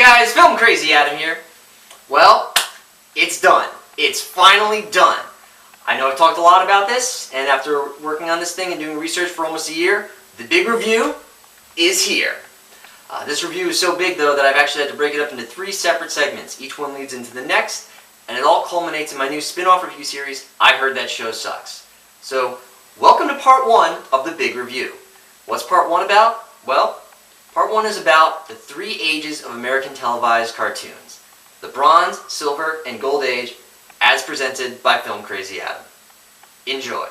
guys, FilmCrazyAdam here. Well, it's done. It's finally done. I know I've talked a lot about this, and after working on this thing and doing research for almost a year, the big review is here. This review is so big, though, that I've actually had to break it up into 3 separate segments. Each one leads into the next, and it all culminates in my new spin-off review series, I Heard That Show Sucks. So, welcome to part 1 of the big review. What's part 1 about? Well, part 1 is about the 3 ages of American televised cartoons. The Bronze, Silver, and Gold Age, as presented by FilmCrazyAdam. Enjoy.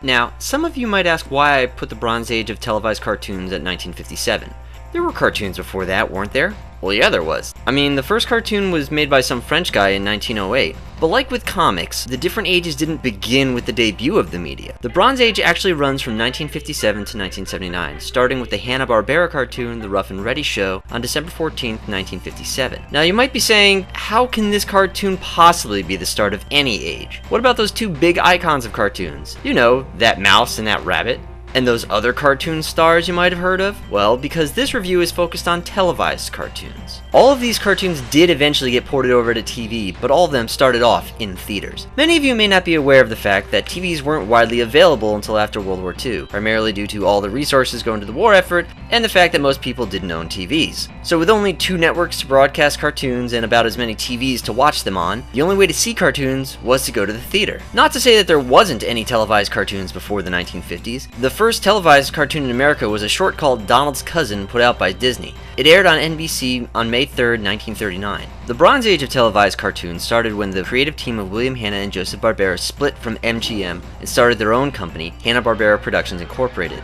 Now, some of you might ask why I put the Bronze Age of televised cartoons at 1957. There were cartoons before that, weren't there? Well, yeah, there was. I mean, the first cartoon was made by some French guy in 1908. But like with comics, the different ages didn't begin with the debut of the media. The Bronze Age actually runs from 1957 to 1979, starting with the Hanna-Barbera cartoon The Rough and Ready Show on December 14th, 1957. Now, you might be saying, how can this cartoon possibly be the start of any age? What about those 2 big icons of cartoons? You know, that mouse and that rabbit. And those other cartoon stars you might have heard of? Well, because this review is focused on televised cartoons. All of these cartoons did eventually get ported over to TV, but all of them started off in theaters. Many of you may not be aware of the fact that TVs weren't widely available until after World War II, primarily due to all the resources going to the war effort, and the fact that most people didn't own TVs. So with only 2 networks to broadcast cartoons and about as many TVs to watch them on, the only way to see cartoons was to go to the theater. Not to say that there wasn't any televised cartoons before the 1950s. The first televised cartoon in America was a short called Donald's Cousin, put out by Disney. It aired on NBC on May 3rd, 1939. The Bronze Age of televised cartoons started when the creative team of William Hanna and Joseph Barbera split from MGM and started their own company, Hanna-Barbera Productions Incorporated.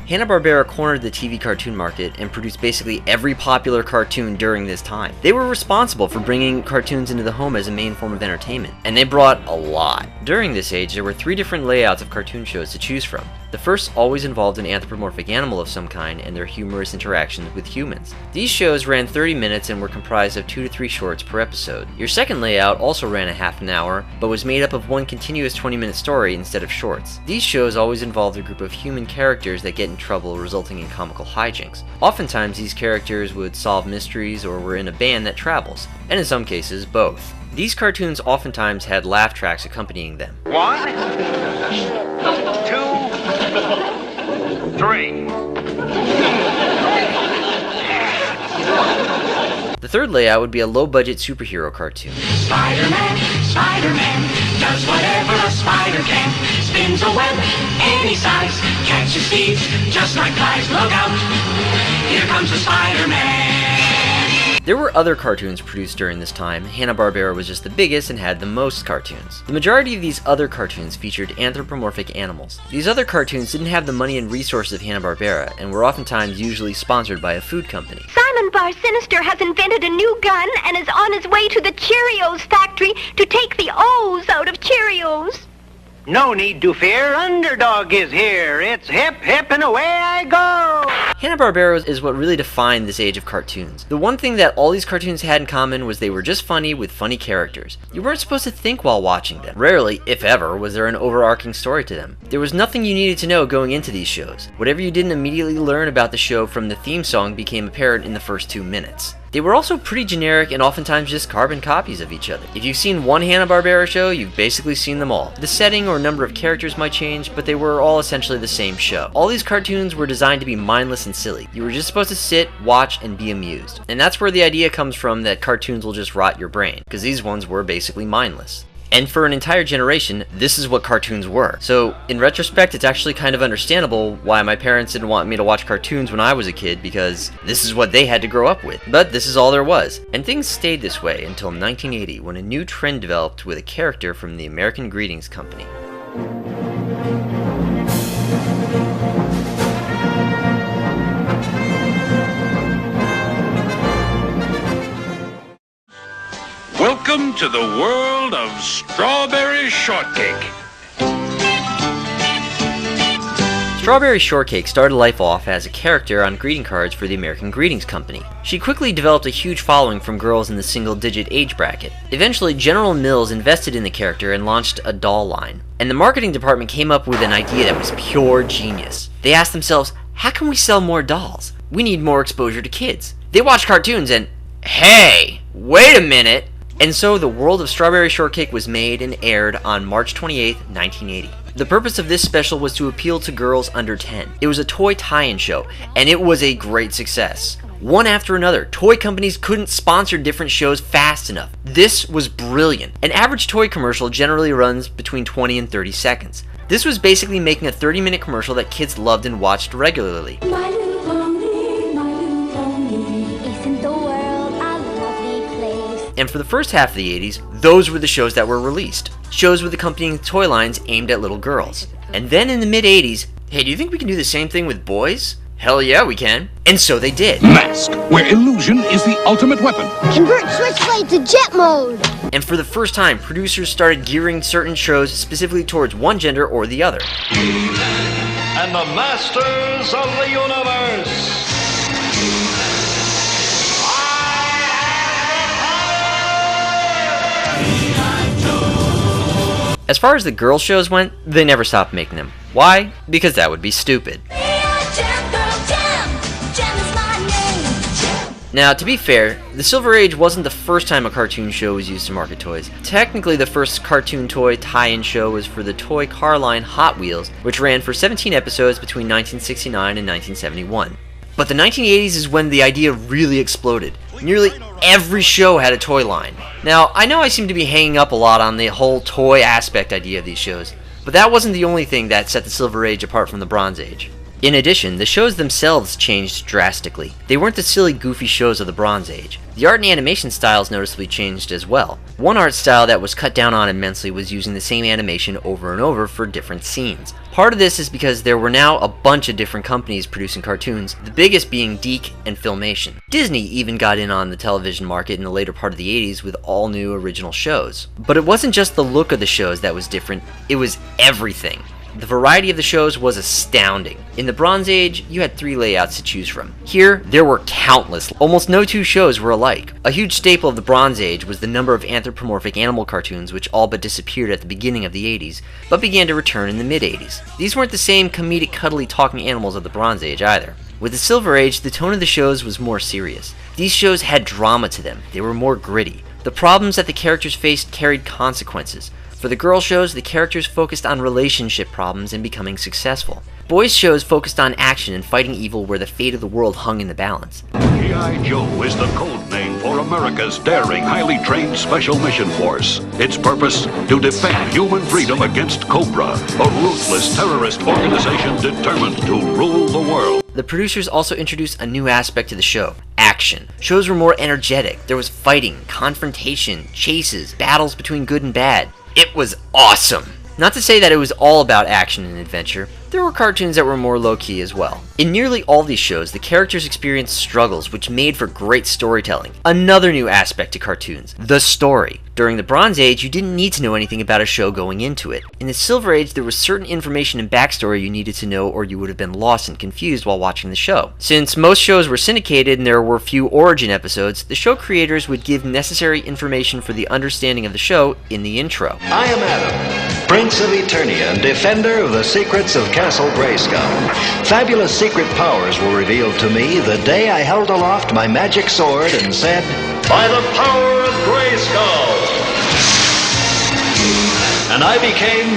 Hanna-Barbera cornered the TV cartoon market and produced basically every popular cartoon during this time. They were responsible for bringing cartoons into the home as a main form of entertainment, and they brought a lot. During this age, there were 3 different layouts of cartoon shows to choose from. The first always involved an anthropomorphic animal of some kind and their humorous interactions with humans. These shows ran 30 minutes and were comprised of 2 to 3 shorts per episode. Your second layout also ran a half an hour, but was made up of one continuous 20-minute story instead of shorts. These shows always involved a group of human characters that get in trouble, resulting in comical hijinks. Oftentimes, these characters would solve mysteries or were in a band that travels, and in some cases, both. These cartoons oftentimes had laugh tracks accompanying them. 1, 2, 3. The third layout would be a low-budget superhero cartoon. Spider-Man, Spider-Man, does whatever a spider can. Spins a web any size, catches thieves just like flies. Look out, here comes the Spider-Man. There were other cartoons produced during this time. Hanna-Barbera was just the biggest and had the most cartoons. The majority of these other cartoons featured anthropomorphic animals. These other cartoons didn't have the money and resources of Hanna-Barbera and were oftentimes usually sponsored by a food company. Simon Bar Sinister has invented a new gun and is on his way to the Cheerios factory to take the O's out of Cheerios. No need to fear, Underdog is here. It's hip, hip, and away I go. Hanna-Barbera is what really defined this age of cartoons. The one thing that all these cartoons had in common was they were just funny with funny characters. You weren't supposed to think while watching them. Rarely, if ever, was there an overarching story to them. There was nothing you needed to know going into these shows. Whatever you didn't immediately learn about the show from the theme song became apparent in the first 2 minutes. They were also pretty generic and oftentimes just carbon copies of each other. If you've seen one Hanna-Barbera show, you've basically seen them all. The setting or number of characters might change, but they were all essentially the same show. All these cartoons were designed to be mindless and silly. You were just supposed to sit, watch, and be amused. And that's where the idea comes from that cartoons will just rot your brain, because these ones were basically mindless. And for an entire generation, this is what cartoons were. So, in retrospect, it's actually kind of understandable why my parents didn't want me to watch cartoons when I was a kid, because this is what they had to grow up with. But this is all there was. And things stayed this way until 1980, when a new trend developed with a character from the American Greetings Company. Welcome to the world of strawberry shortcake. Strawberry Shortcake started life off as a character on greeting cards for the American Greetings Company. She quickly developed a huge following from girls in the single-digit age bracket. Eventually, General Mills invested in the character and launched a doll line. And the marketing department came up with an idea that was pure genius. They asked themselves, how can we sell more dolls? We need more exposure to kids. They watched cartoons and, hey, wait a minute! And so the world of Strawberry Shortcake was made and aired on March 28, 1980. The purpose of this special was to appeal to girls under 10. It was a toy tie-in show, and it was a great success. One after another, toy companies couldn't sponsor different shows fast enough. This was brilliant. An average toy commercial generally runs between 20 and 30 seconds. This was basically making a 30-minute commercial that kids loved and watched regularly. My little pony, isn't the world a lovely place? And for the first half of the 80s, those were the shows that were released. Shows with accompanying toy lines aimed at little girls. And then in the mid-80s, hey, do you think we can do the same thing with boys? Hell yeah, we can. And so they did. Mask, where illusion is the ultimate weapon. Convert Switchblade to jet mode! And for the first time, producers started gearing certain shows specifically towards one gender or the other. And the masters of the universe. As far as the girl shows went, they never stopped making them. Why? Because that would be stupid. Now, to be fair, the Silver Age wasn't the first time a cartoon show was used to market toys. Technically, the first cartoon toy tie-in show was for the toy car line Hot Wheels, which ran for 17 episodes between 1969 and 1971. But the 1980s is when the idea really exploded. Nearly every show had a toy line. Now, I know I seem to be hanging up a lot on the whole toy aspect idea of these shows, but that wasn't the only thing that set the Silver Age apart from the Bronze Age. In addition, the shows themselves changed drastically. They weren't the silly, goofy shows of the Bronze Age. The art and animation styles noticeably changed as well. One art style that was cut down on immensely was using the same animation over and over for different scenes. Part of this is because there were now a bunch of different companies producing cartoons, the biggest being Deke and Filmation. Disney even got in on the television market in the later part of the 80s with all new original shows. But it wasn't just the look of the shows that was different, it was everything. The variety of the shows was astounding. In the Bronze Age, you had 3 layouts to choose from. Here, there were countless. Almost no two shows were alike. A huge staple of the Bronze Age was the number of anthropomorphic animal cartoons which all but disappeared at the beginning of the 80s, but began to return in the mid-80s. These weren't the same comedic, cuddly talking animals of the Bronze Age either. With the Silver Age, the tone of the shows was more serious. These shows had drama to them. They were more gritty. The problems that the characters faced carried consequences. For the girl shows, the characters focused on relationship problems and becoming successful. Boys shows focused on action and fighting evil where the fate of the world hung in the balance. G.I. Joe is the code name for America's daring, highly trained Special Mission Force. Its purpose? To defend human freedom against Cobra, a ruthless terrorist organization determined to rule the world. The producers also introduced a new aspect to the show: action. Shows were more energetic. There was fighting, confrontation, chases, battles between good and bad. It was awesome! Not to say that it was all about action and adventure, there were cartoons that were more low-key as well. In nearly all these shows, the characters experienced struggles which made for great storytelling. Another new aspect to cartoons: the story. During the Bronze Age, you didn't need to know anything about a show going into it. In the Silver Age, there was certain information and backstory you needed to know or you would have been lost and confused while watching the show. Since most shows were syndicated and there were few origin episodes, the show creators would give necessary information for the understanding of the show in the intro. I am Adam, Prince of Eternia and defender of the secrets of Castle Grayskull. Fabulous secret powers were revealed to me the day I held aloft my magic sword and said, "By the power of Grayskull!" And I became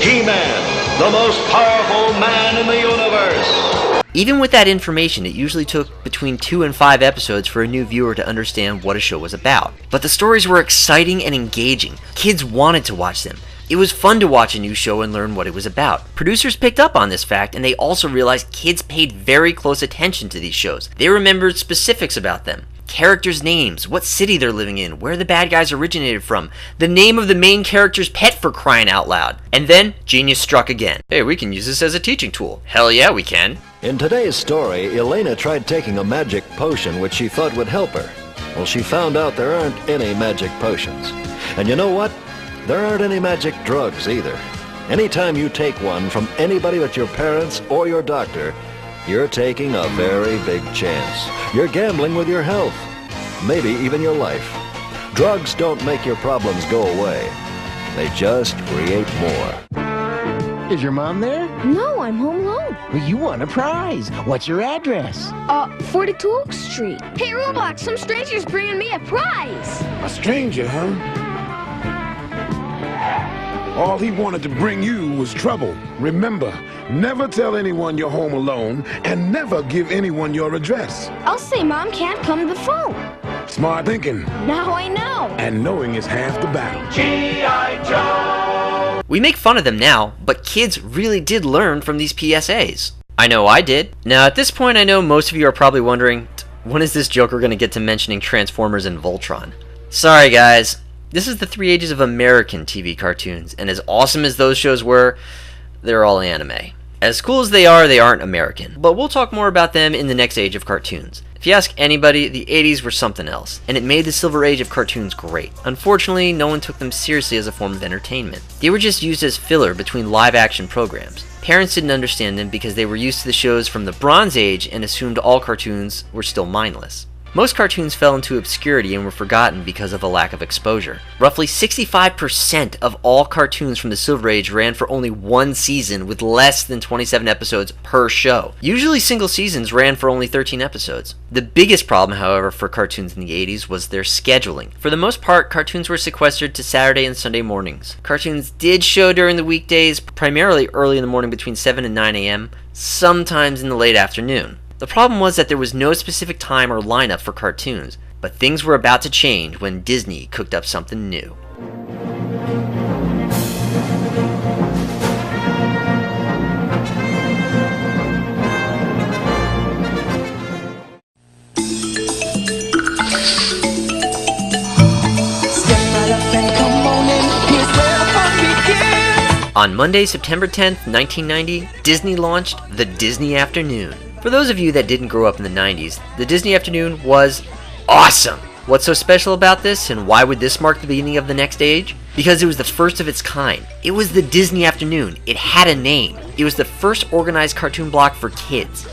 He-Man, the most powerful man in the universe. Even with that information, it usually took between 2 and 5 episodes for a new viewer to understand what a show was about. But the stories were exciting and engaging. Kids wanted to watch them. It was fun to watch a new show and learn what it was about. Producers picked up on this fact, and they also realized kids paid very close attention to these shows. They remembered specifics about them. Characters' names, what city they're living in, where the bad guys originated from, the name of the main character's pet, for crying out loud. And then, genius struck again. Hey, we can use this as a teaching tool. Hell yeah, we can. In today's story, Elena tried taking a magic potion which she thought would help her. Well, she found out there aren't any magic potions. And you know what? There aren't any magic drugs either. Anytime you take one from anybody but your parents or your doctor, you're taking a very big chance. You're gambling with your health, maybe even your life. Drugs don't make your problems go away. They just create more. Is your mom there? No, I'm home alone. Well, you won a prize. What's your address? 42 Oak Street. Hey, Roblox, some stranger's bringing me a prize. A stranger, huh? All he wanted to bring you was trouble. Remember, never tell anyone you're home alone, and never give anyone your address. I'll say Mom can't come to the phone. Smart thinking. Now I know. And knowing is half the battle. G.I. Joe! We make fun of them now, but kids really did learn from these PSAs. I know I did. Now at this point I know most of you are probably wondering, when is this Joker going to get to mentioning Transformers and Voltron? Sorry guys, this is the 3 ages of American TV cartoons, and as awesome as those shows were, they're all anime. As cool as they aren't American, but we'll talk more about them in the next age of cartoons. If you ask anybody, the 80s were something else, and it made the silver age of cartoons great. Unfortunately, no one took them seriously as a form of entertainment. They were just used as filler between live-action programs. Parents didn't understand them because they were used to the shows from the Bronze Age and assumed all cartoons were still mindless. Most cartoons fell into obscurity and were forgotten because of a lack of exposure. Roughly 65% of all cartoons from the Silver Age ran for only one season with less than 27 episodes per show. Usually single seasons ran for only 13 episodes. The biggest problem, however, for cartoons in the 80s was their scheduling. For the most part, cartoons were sequestered to Saturday and Sunday mornings. Cartoons did show during the weekdays, primarily early in the morning between 7 and 9 a.m., sometimes in the late afternoon. The problem was that there was no specific time or lineup for cartoons, but things were about to change when Disney cooked up something new. On Monday, September 10th, 1990, Disney launched the Disney Afternoon. For those of you that didn't grow up in the 90s, the Disney Afternoon was awesome! What's so special about this, and why would this mark the beginning of the next age? Because it was the first of its kind. It was the Disney Afternoon. It had a name. It was the first organized cartoon block for kids.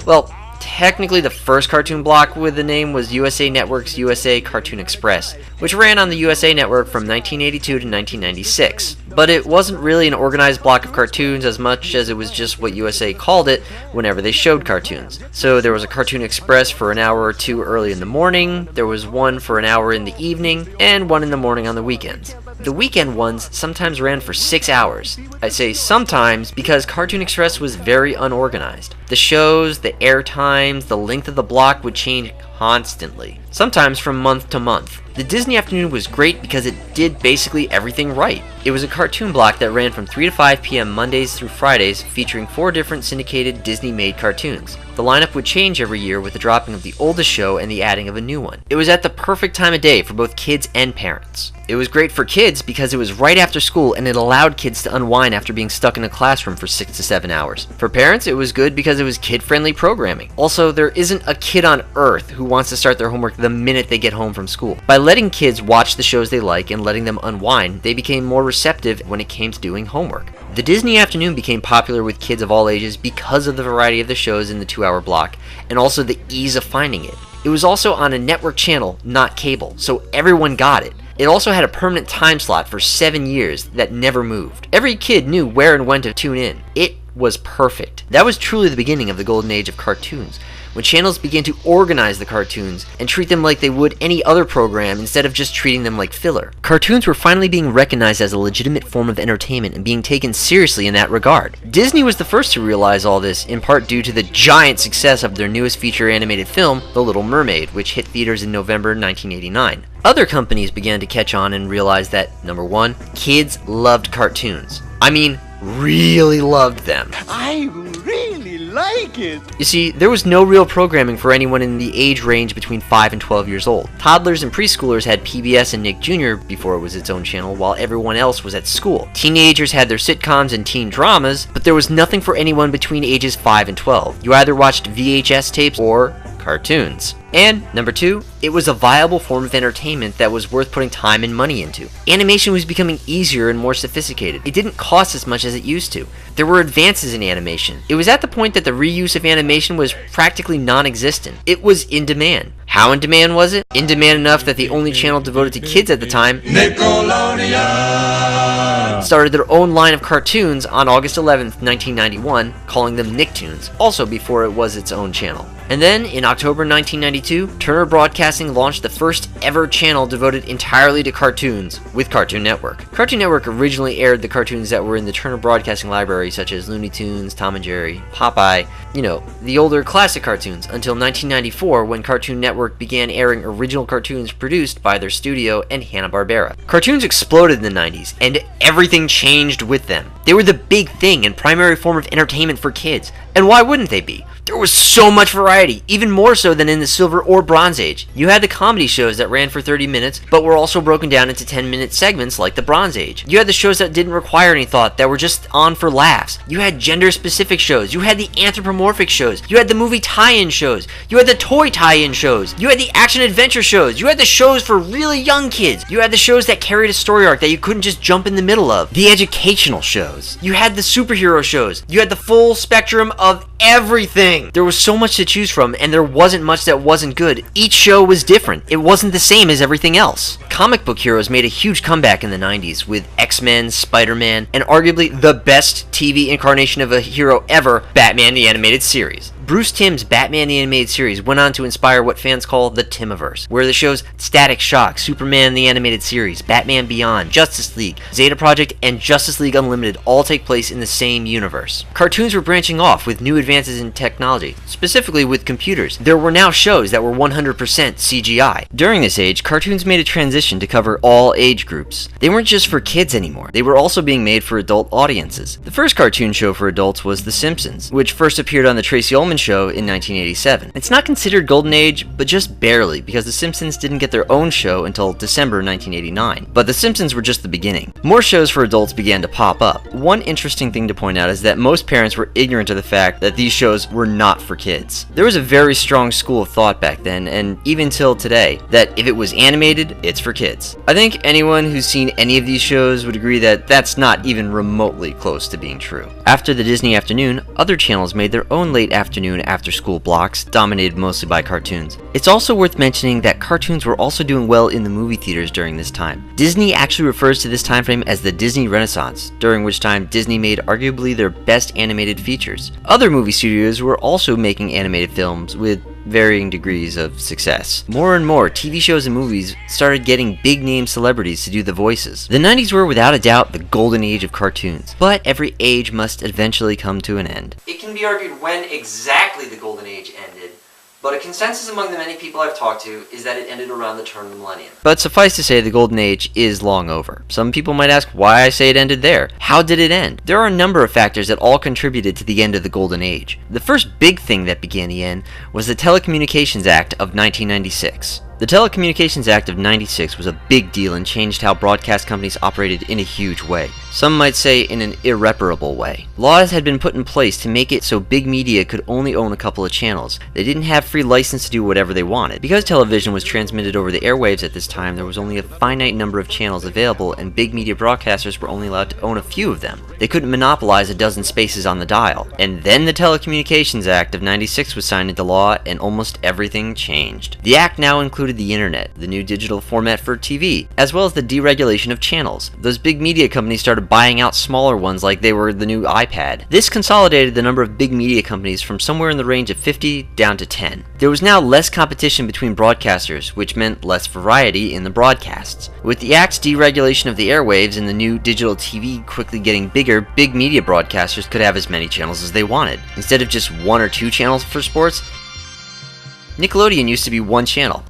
Well, technically the first cartoon block with the name was USA Network's USA Cartoon Express, which ran on the USA Network from 1982 to 1996. But it wasn't really an organized block of cartoons as much as it was just what USA called it whenever they showed cartoons. So there was a Cartoon Express for an hour or two early in the morning, there was one for an hour in the evening, and one in the morning on the weekends. The weekend ones sometimes ran for 6 hours. I say sometimes because Cartoon Express was very unorganized. The shows, the air times, the length of the block would change constantly, sometimes from month to month. The Disney Afternoon was great because it did basically everything right. It was a cartoon block that ran from 3 to 5 p.m. Mondays through Fridays, featuring 4 different syndicated Disney-made cartoons. The lineup would change every year with the dropping of the oldest show and the adding of a new one. It was at the perfect time of day for both kids and parents. It was great for kids because it was right after school and it allowed kids to unwind after being stuck in a classroom for 6 to 7 hours. For parents, it was good because it was kid-friendly programming. Also, there isn't a kid on earth who wants to start their homework the minute they get home from school. By letting kids watch the shows they like and letting them unwind, they became more receptive when it came to doing homework. The Disney Afternoon became popular with kids of all ages because of the variety of the shows in the 2-hour block, and also the ease of finding it. It was also on a network channel, not cable, so everyone got it. It also had a permanent time slot for 7 years that never moved. Every kid knew where and when to tune in. It was perfect. That was truly the beginning of the golden age of cartoons, when channels began to organize the cartoons and treat them like they would any other program instead of just treating them like filler. Cartoons were finally being recognized as a legitimate form of entertainment and being taken seriously in that regard. Disney was the first to realize all this, in part due to the giant success of their newest feature animated film, The Little Mermaid, which hit theaters in November 1989. Other companies began to catch on and realize that, number one, kids loved cartoons. I mean, really loved them. I really like it. You see, there was no real programming for anyone in the age range between 5 and 12 years old. Toddlers and preschoolers had PBS and Nick Jr. before it was its own channel, while everyone else was at school. Teenagers had their sitcoms and teen dramas, but there was nothing for anyone between ages 5 and 12. You either watched VHS tapes or cartoons. And number 2, it was a viable form of entertainment that was worth putting time and money into. Animation was becoming easier and more sophisticated. It didn't cost as much as it used to. There were advances in animation. It was at the point that the reuse of animation was practically non-existent. It was in demand. How in demand was it? In demand enough that the only channel devoted to kids at the time, Nickelodeon, started their own line of cartoons on August 11th, 1991, calling them Nicktoons, also before it was its own channel. And then, in October 1992, Turner Broadcasting launched the first ever channel devoted entirely to cartoons with Cartoon Network. Cartoon Network originally aired the cartoons that were in the Turner Broadcasting library, such as Looney Tunes, Tom and Jerry, Popeye, the older classic cartoons, until 1994 when Cartoon Network began airing original cartoons produced by their studio and Hanna-Barbera. Cartoons exploded in the 90s, and everything changed with them. They were the big thing and primary form of entertainment for kids, and why wouldn't they be? There was so much variety, even more so than in the Silver or Bronze Age. You had the comedy shows that ran for 30 minutes, but were also broken down into 10-minute segments like the Bronze Age. You had the shows that didn't require any thought, that were just on for laughs. You had gender-specific shows. You had the anthropomorphic shows. You had the movie tie-in shows. You had the toy tie-in shows. You had the action-adventure shows. You had the shows for really young kids. You had the shows that carried a story arc that you couldn't just jump in the middle of. The educational shows. You had the superhero shows. You had the full spectrum of everything. There was so much to choose from, and there wasn't much that wasn't good. Each show was different. It wasn't the same as everything else. Comic book heroes made a huge comeback in the 90s with X-Men, Spider-Man, and arguably the best TV incarnation of a hero ever, Batman the Animated Series. Bruce Timm's Batman the Animated Series went on to inspire what fans call the Timmiverse, where the shows Static Shock, Superman the Animated Series, Batman Beyond, Justice League, Zeta Project, and Justice League Unlimited all take place in the same universe. Cartoons were branching off with new advances in technology, specifically with computers. There were now shows that were 100% CGI. During this age, cartoons made a transition to cover all age groups. They weren't just for kids anymore. They were also being made for adult audiences. The first cartoon show for adults was The Simpsons, which first appeared on the Tracy Ullman Show in 1987. It's not considered Golden Age, but just barely, because The Simpsons didn't get their own show until December 1989. But The Simpsons were just the beginning. More shows for adults began to pop up. One interesting thing to point out is that most parents were ignorant of the fact that these shows were not for kids. There was a very strong school of thought back then, and even till today, that if it was animated, it's for kids. I think anyone who's seen any of these shows would agree that that's not even remotely close to being true. After the Disney afternoon, other channels made their own late afternoon after-school blocks, dominated mostly by cartoons. It's also worth mentioning that cartoons were also doing well in the movie theaters during this time. Disney actually refers to this time frame as the Disney Renaissance, during which time Disney made arguably their best animated features. Other movie studios were also making animated films with varying degrees of success. More and more TV shows and movies started getting big-name celebrities to do the voices. The 90s were without a doubt the golden age of cartoons, but every age must eventually come to an end. It can be argued when exactly the golden age ended, but a consensus among the many people I've talked to is that it ended around the turn of the millennium. But suffice to say, the golden age is long over. Some people might ask why I say it ended there. How did it end? There are a number of factors that all contributed to the end of the golden age. The first big thing that began the end was the Telecommunications Act of 1996. The Telecommunications Act of '96 was a big deal and changed how broadcast companies operated in a huge way. Some might say in an irreparable way. Laws had been put in place to make it so big media could only own a couple of channels. They didn't have free license to do whatever they wanted. Because television was transmitted over the airwaves at this time, there was only a finite number of channels available, and big media broadcasters were only allowed to own a few of them. They couldn't monopolize a dozen spaces on the dial. And then the Telecommunications Act of '96 was signed into law, and almost everything changed. The act now included the internet, the new digital format for TV, as well as the deregulation of channels. Those big media companies started buying out smaller ones like they were the new iPad. This consolidated the number of big media companies from somewhere in the range of 50 down to 10. There was now less competition between broadcasters, which meant less variety in the broadcasts. With the act's deregulation of the airwaves and the new digital TV quickly getting bigger, big media broadcasters could have as many channels as they wanted. Instead of just 1 or 2 channels for sports, Nickelodeon used to be one channel.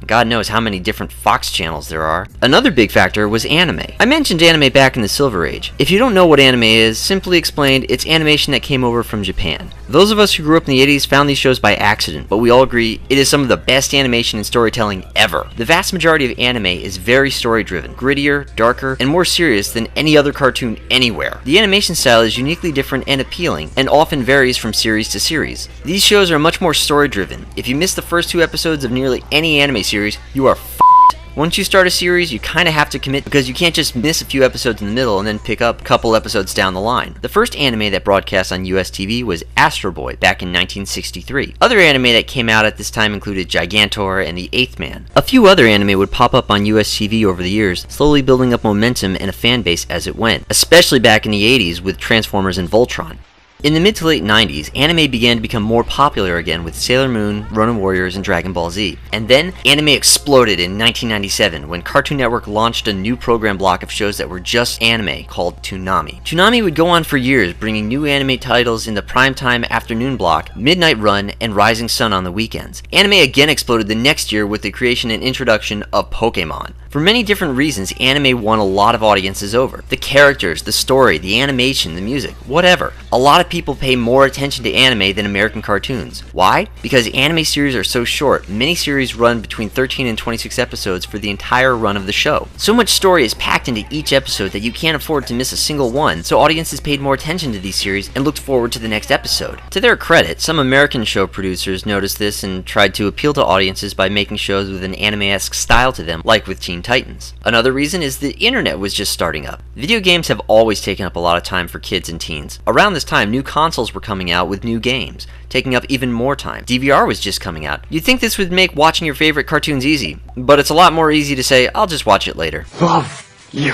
God knows how many different Fox channels there are. Another big factor was anime. I mentioned anime back in the Silver Age. If you don't know what anime is, simply explained, it's animation that came over from Japan. Those of us who grew up in the 80s found these shows by accident, but we all agree it is some of the best animation and storytelling ever. The vast majority of anime is very story-driven, grittier, darker, and more serious than any other cartoon anywhere. The animation style is uniquely different and appealing, and often varies from series to series. These shows are much more story-driven. If you miss the first 2 episodes of nearly any anime series, you are f***ed. Once you start a series, you kinda have to commit because you can't just miss a few episodes in the middle and then pick up a couple episodes down the line. The first anime that broadcast on US TV was Astro Boy back in 1963. Other anime that came out at this time included Gigantor and The Eighth Man. A few other anime would pop up on US TV over the years, slowly building up momentum and a fan base as it went, especially back in the 80s with Transformers and Voltron. In the mid to late 90s, anime began to become more popular again with Sailor Moon, Ronin Warriors, and Dragon Ball Z. And then, anime exploded in 1997 when Cartoon Network launched a new program block of shows that were just anime called Toonami. Toonami would go on for years, bringing new anime titles in the primetime afternoon block, Midnight Run, and Rising Sun on the weekends. Anime again exploded the next year with the creation and introduction of Pokemon. For many different reasons, anime won a lot of audiences over. The characters, the story, the animation, the music, whatever. A lot of people pay more attention to anime than American cartoons. Why? Because anime series are so short. Many series run between 13 and 26 episodes for the entire run of the show. So much story is packed into each episode that you can't afford to miss a single one, so audiences paid more attention to these series and looked forward to the next episode. To their credit, some American show producers noticed this and tried to appeal to audiences by making shows with an anime-esque style to them, like with Teen Titans. Another reason is the internet was just starting up. Video games have always taken up a lot of time for kids and teens. Around this time, new consoles were coming out with new games, taking up even more time. DVR was just coming out. You'd think this would make watching your favorite cartoons easy, but it's a lot more easy to say, I'll just watch it later. Love you,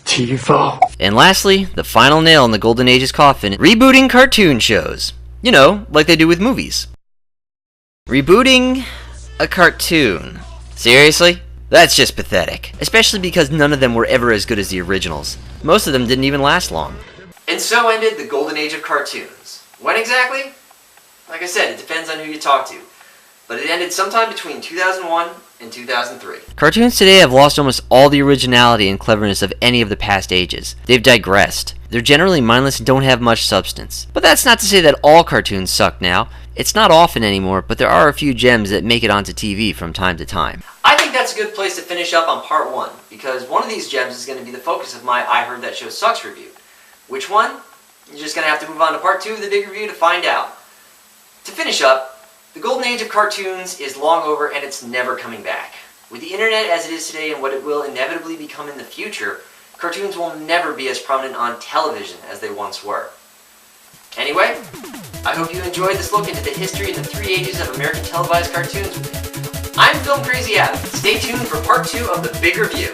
TiVo. And lastly, the final nail in the Golden Age's coffin, rebooting cartoon shows. You know, like they do with movies. Rebooting a cartoon. Seriously? That's just pathetic. Especially because none of them were ever as good as the originals. Most of them didn't even last long. And so ended the Golden Age of cartoons. When exactly? Like I said, it depends on who you talk to. But it ended sometime between 2001 and 2003. Cartoons today have lost almost all the originality and cleverness of any of the past ages. They've digressed. They're generally mindless and don't have much substance. But that's not to say that all cartoons suck now. It's not often anymore, but there are a few gems that make it onto TV from time to time. I think that's a good place to finish up on part 1, because one of these gems is going to be the focus of my I Heard That Show Sucks review. Which one? You're just going to have to move on to part 2 of the big review to find out. To finish up, the golden age of cartoons is long over and it's never coming back. With the internet as it is today and what it will inevitably become in the future, cartoons will never be as prominent on television as they once were. Anyway, I hope you enjoyed this look into the history of the 3 ages of American televised cartoons with me. I'm FilmCrazyAdam. Stay tuned for part 2 of the big review.